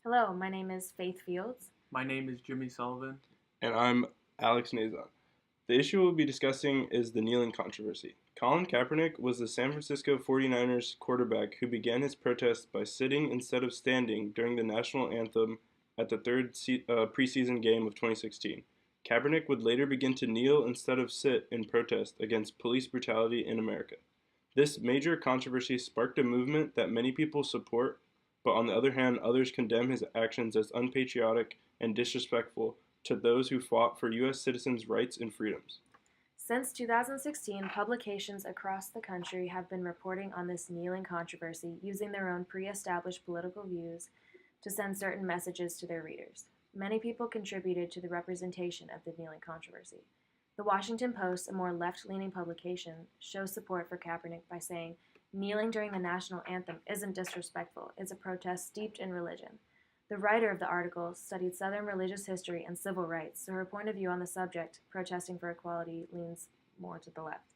Hello, my name is Faith Fields. My name is Jimmy Sullivan. And I'm Alex Nazon. The issue we'll be discussing is the kneeling controversy. Colin Kaepernick was the San Francisco 49ers quarterback who began his protest by sitting instead of standing during the national anthem at the preseason game of 2016. Kaepernick would later begin to kneel instead of sit in protest against police brutality in America. This major controversy sparked a movement that many people support, but on the other hand, others condemn his actions as unpatriotic and disrespectful to those who fought for U.S. citizens' rights and freedoms. Since 2016, publications across the country have been reporting on this kneeling controversy using their own pre established political views to send certain messages to their readers. Many people contributed to the representation of the kneeling controversy. The Washington Post, a more left leaning publication, shows support for Kaepernick by saying, "Kneeling during the national anthem isn't disrespectful, it's a protest steeped in religion." The writer of the article studied Southern religious history and civil rights, so her point of view on the subject, protesting for equality, leans more to the left.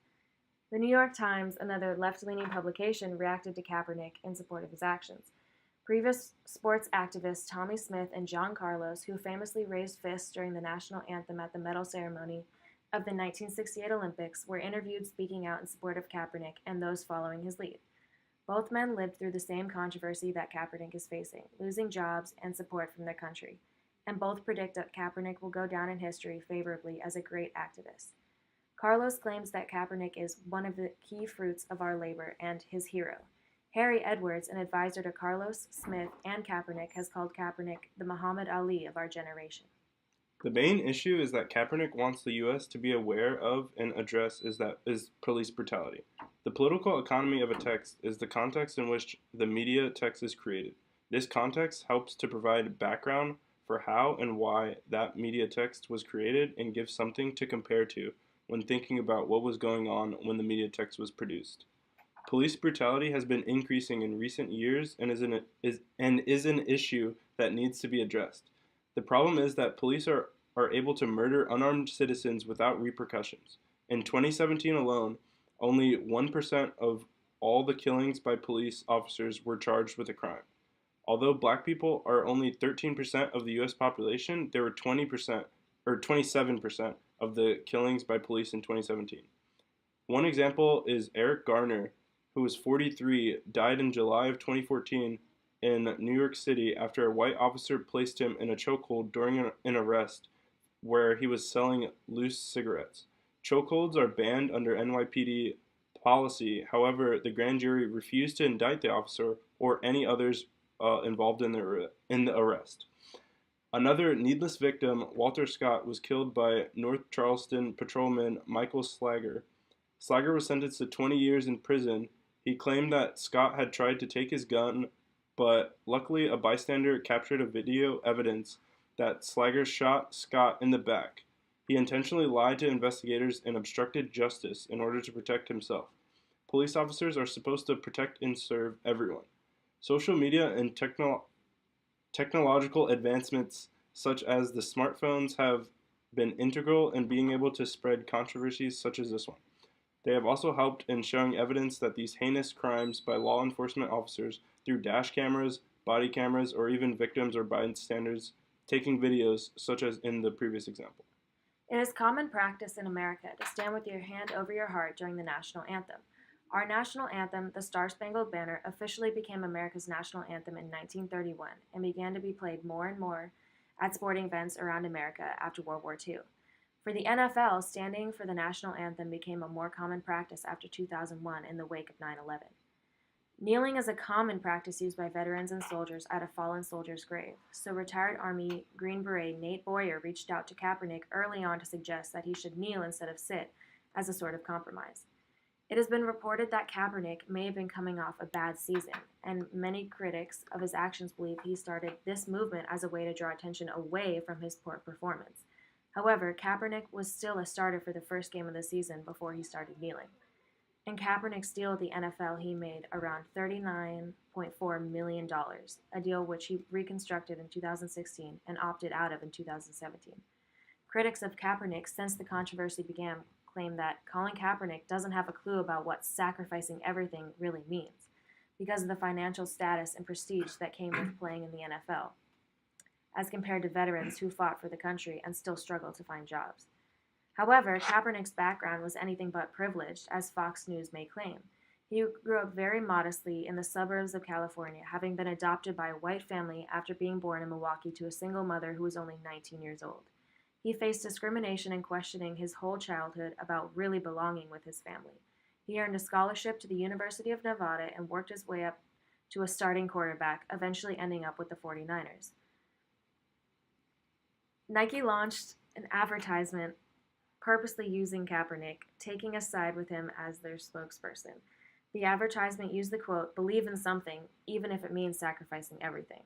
The New York Times, another left leaning publication, reacted to Kaepernick in support of his actions. Previous sports activists Tommy Smith and John Carlos, who famously raised fists during the national anthem at the medal ceremony of the 1968 Olympics, were interviewed speaking out in support of Kaepernick and those following his lead. Both men lived through the same controversy that Kaepernick is facing, losing jobs and support from their country, and both predict that Kaepernick will go down in history favorably as a great activist. Carlos claims that Kaepernick is one of the key fruits of our labor and his hero. Harry Edwards, an advisor to Carlos, Smith, and Kaepernick, has called Kaepernick the Muhammad Ali of our generation. The main issue is that Kaepernick wants the U.S. to be aware of and address is police brutality. The political economy of a text is the context in which the media text is created. This context helps to provide background for how and why that media text was created and gives something to compare to when thinking about what was going on when the media text was produced. Police brutality has been increasing in recent years and is an issue that needs to be addressed. The problem is that police are able to murder unarmed citizens without repercussions. In 2017 alone, only 1% of all the killings by police officers were charged with a crime. Although black people are only 13% of the US population, there were 20% or 27% of the killings by police in 2017. One example is Eric Garner, who was 43, died in July of 2014 in New York City after a white officer placed him in a chokehold during an arrest where he was selling loose cigarettes. Chokeholds are banned under NYPD policy. However, the grand jury refused to indict the officer or any others involved in the arrest. Another needless victim, Walter Scott, was killed by North Charleston patrolman Michael Slager. Slager was sentenced to 20 years in prison. He claimed that Scott had tried to take his gun, but luckily a bystander captured a video evidence that Slager shot Scott in the back. He intentionally lied to investigators and obstructed justice in order to protect himself. Police officers are supposed to protect and serve everyone. Social media and technological advancements such as the smartphones have been integral in being able to spread controversies such as this one. They have also helped in showing evidence that these heinous crimes by law enforcement officers through dash cameras, body cameras, or even victims or bystanders taking videos, such as in the previous example. It is common practice in America to stand with your hand over your heart during the national anthem. Our national anthem, the Star-Spangled Banner, officially became America's national anthem in 1931 and began to be played more and more at sporting events around America after World War II. For the NFL, standing for the national anthem became a more common practice after 2001 in the wake of 9/11. Kneeling is a common practice used by veterans and soldiers at a fallen soldier's grave, so retired Army Green Beret Nate Boyer reached out to Kaepernick early on to suggest that he should kneel instead of sit as a sort of compromise. It has been reported that Kaepernick may have been coming off a bad season, and many critics of his actions believe he started this movement as a way to draw attention away from his poor performance. However, Kaepernick was still a starter for the first game of the season before he started kneeling. In Kaepernick's deal with the NFL, he made around $39.4 million, a deal which he reconstructed in 2016 and opted out of in 2017. Critics of Kaepernick since the controversy began claim that Colin Kaepernick doesn't have a clue about what sacrificing everything really means because of the financial status and prestige that came with playing in the NFL. as compared to veterans who fought for the country and still struggle to find jobs. However, Kaepernick's background was anything but privileged, as Fox News may claim. He grew up very modestly in the suburbs of California, having been adopted by a white family after being born in Milwaukee to a single mother who was only 19 years old. He faced discrimination and questioning his whole childhood about really belonging with his family. He earned a scholarship to the University of Nevada and worked his way up to a starting quarterback, eventually ending up with the 49ers. Nike launched an advertisement purposely using Kaepernick, taking a side with him as their spokesperson. The advertisement used the quote, "Believe in something, even if it means sacrificing everything."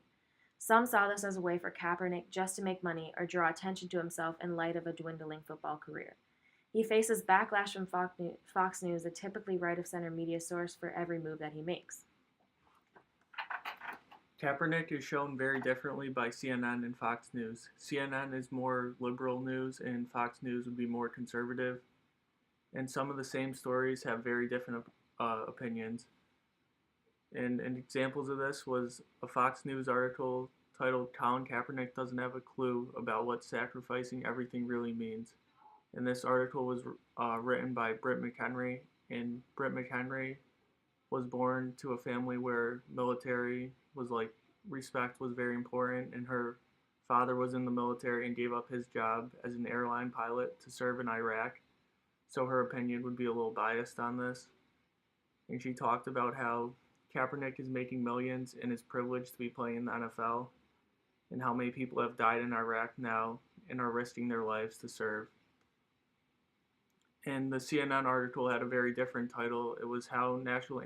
Some saw this as a way for Kaepernick just to make money or draw attention to himself in light of a dwindling football career. He faces backlash from Fox News, a typically right-of-center media source, for every move that he makes. Kaepernick is shown very differently by CNN and Fox News. CNN is more liberal news, and Fox News would be more conservative. And some of the same stories have very different opinions. And examples of this was a Fox News article titled "Colin Kaepernick Doesn't Have a Clue About What Sacrificing Everything Really Means." And this article was written by Britt McHenry, and Britt McHenry was born to a family where military was like respect was very important, and her father was in the military and gave up his job as an airline pilot to serve in Iraq. So her opinion would be a little biased on this. And she talked about how Kaepernick is making millions and is privileged to be playing in the NFL, and how many people have died in Iraq now and are risking their lives to serve. And the CNN article had a very different title. It was how national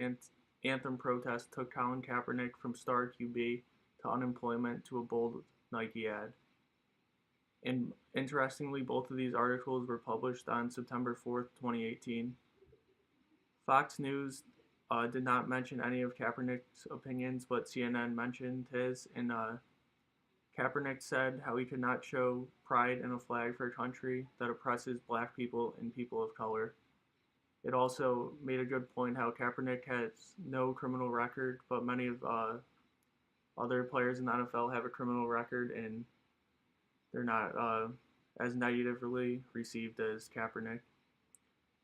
anthem protests took Colin Kaepernick from star QB to unemployment to a bold Nike ad. And interestingly, both of these articles were published on September 4th, 2018. Fox News did not mention any of Kaepernick's opinions, but CNN mentioned his, and Kaepernick said how he could not show pride in a flag for a country that oppresses black people and people of color. It also made a good point how Kaepernick has no criminal record, but many of other players in the NFL have a criminal record, and they're not as negatively received as Kaepernick.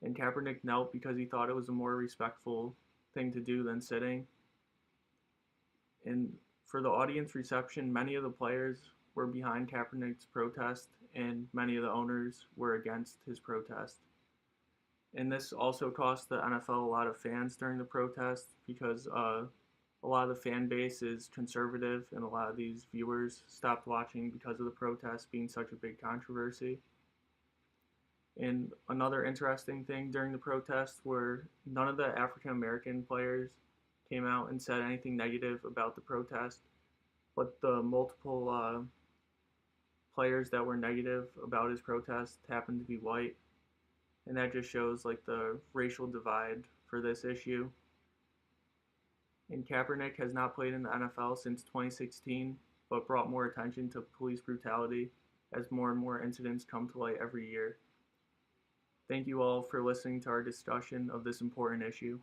And Kaepernick knelt because he thought it was a more respectful thing to do than sitting. And for the audience reception, many of the players were behind Kaepernick's protest, and many of the owners were against his protest. And this also cost the NFL a lot of fans during the protest, because a lot of the fan base is conservative, and a lot of these viewers stopped watching because of the protest being such a big controversy. And another interesting thing during the protest were none of the African American players came out and said anything negative about the protest, but the multiple players that were negative about his protest happened to be white, and that just shows like the racial divide for this issue. And Kaepernick has not played in the NFL since 2016, but brought more attention to police brutality as more and more incidents come to light every year. Thank you all for listening to our discussion of this important issue.